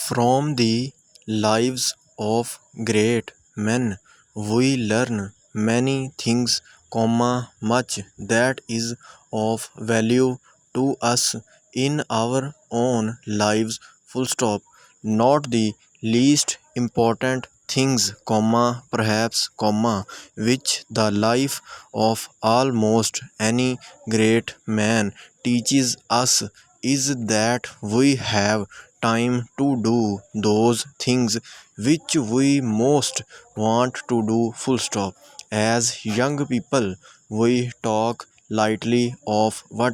From the lives of great men, we learn many things, much that is of value to us in our own lives, full stop. Not the least important things, perhaps, which the life of almost any great man teaches us is that we have time to do those things which we most want to do, full stop. As young people, we talk lightly of what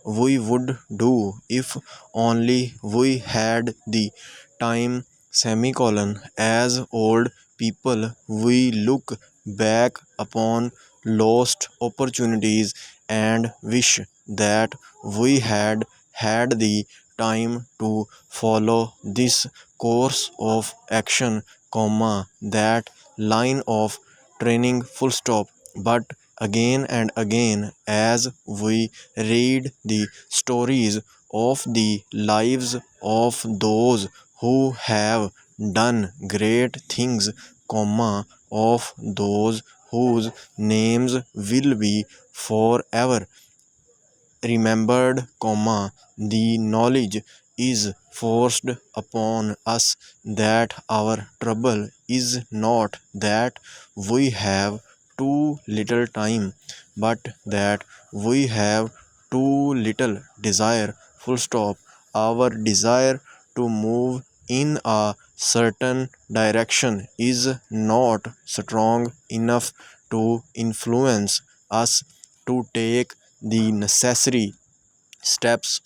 we would do if only we had the time, semicolon. As old people, we look back upon lost opportunities and wish that we had had the time to follow this course of action, that line of training, full stop. But again and again, as we read the stories of the lives of those who have done great things, of those whose names will be forever remembered, the knowledge is forced upon us that our trouble is not that we have too little time, but that we have too little desire, full stop. Our desire to move in a certain direction is not strong enough to influence us to take the necessary steps,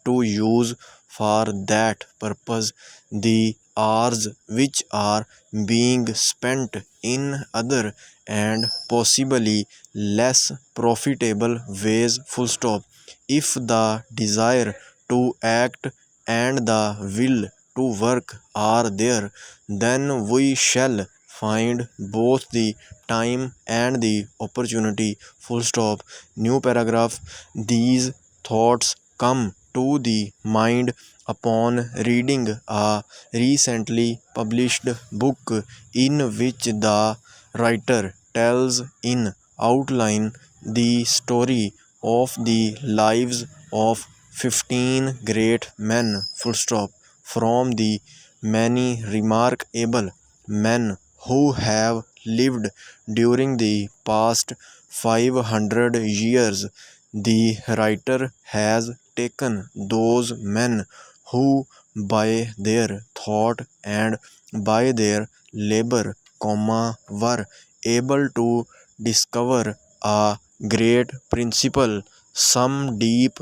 to use for that purpose the hours which are being spent in other and possibly less profitable ways, full stop. If the desire to act and the will to work are there, then we shall find both the time and the opportunity, full stop. New paragraph. These thoughts come to the mind upon reading a recently published book in which the writer tells in outline the story of the lives of 15 great men, full stop, from the many remarkable men who have lived during the past 500 years. The writer has taken those men who, by their thought and by their labor, were able to discover a great principle, some deep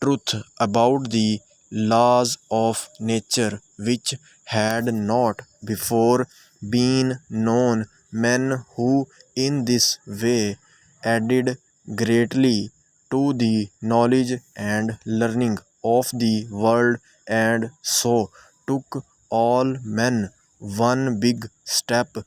truth about the laws of nature which had not before been known. Men who, in this way, added greatly to the knowledge and learning of the world, and so took all men one big step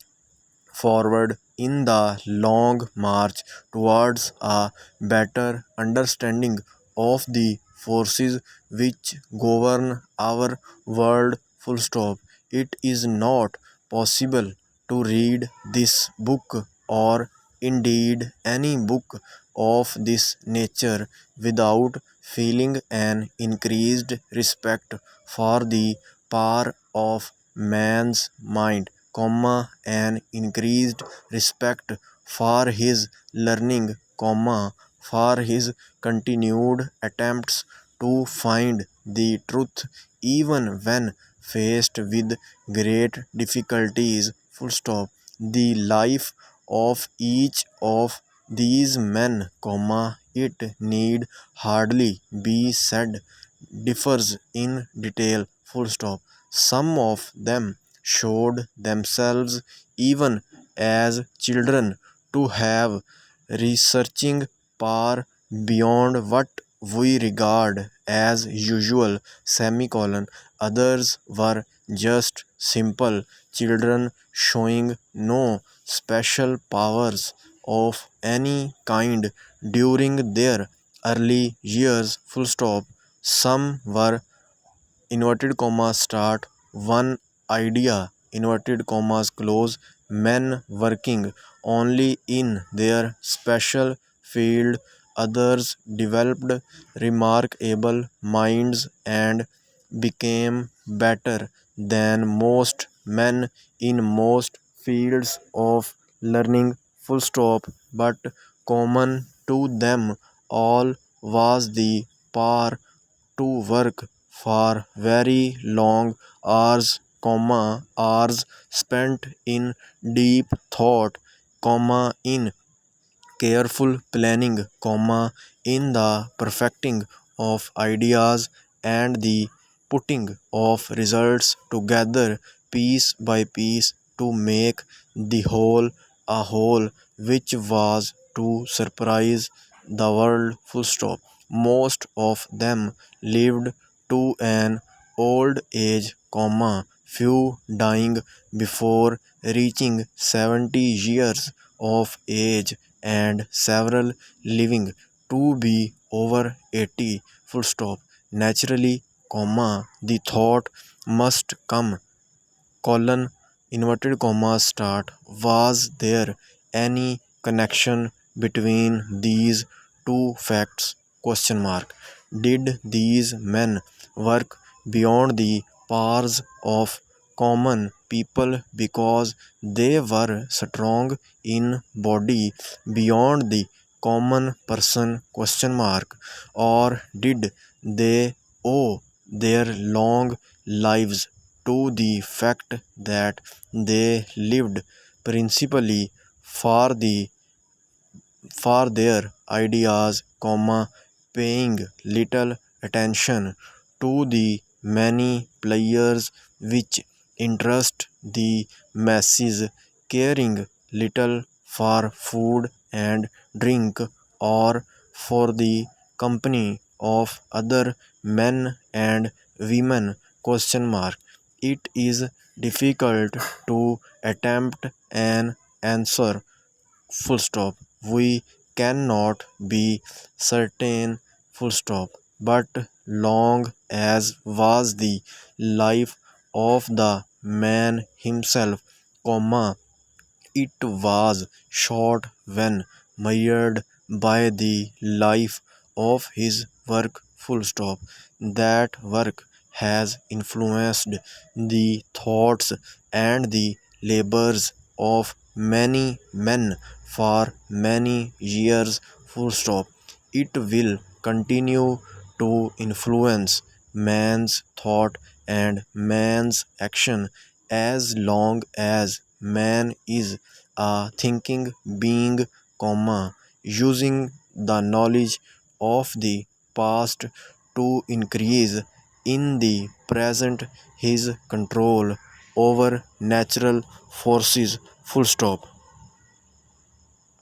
forward in the long march towards a better understanding of the forces which govern our world, full stop. It is not possible to read this book, or indeed any book of this nature, without feeling an increased respect for the power of man's mind, an increased respect for his learning, for his continued attempts to find the truth even when faced with great difficulties, full stop. The life of each of these men, it need hardly be said, differs in detail, full stop. Some of them showed themselves even as children to have researching power beyond what we regard as usual, semicolon. Others were just simple children showing no special powers of any kind during their early years, full stop. Some were, inverted comma start, one idea, inverted commas close, men working only in their special field, others developed remarkable minds and became better than most men in most fields of learning, full stop. But common to them all was the power to work for very long hours, hours spent in deep thought, in careful planning, in the perfecting of ideas and the putting of results together piece by piece to make the whole a whole which was to surprise the world, full stop. Most of them lived to an old age, few dying before reaching 70 years of age and several living to be over 80, full stop. Naturally, the thought must come, colon, inverted commas start. Was there any connection between these two facts? Question mark. Did these men work beyond the powers of common people because they were strong in body beyond the common person? Question mark. Or did they owe their long lives to the fact that they lived principally for their ideas, paying little attention to the many players which interest the masses, caring little for food and drink or for the company of other men and women? Question mark. It is difficult to attempt an answer, full stop. We cannot be certain, full stop. But long as was the life of the man himself, it was short when measured by the life of his work, full stop. That work has influenced the thoughts and the labors of many men for many years, full stop. It will continue to influence man's thought and man's action as long as man is a thinking being, using the knowledge of the past to increase in the present his control over natural forces, full stop.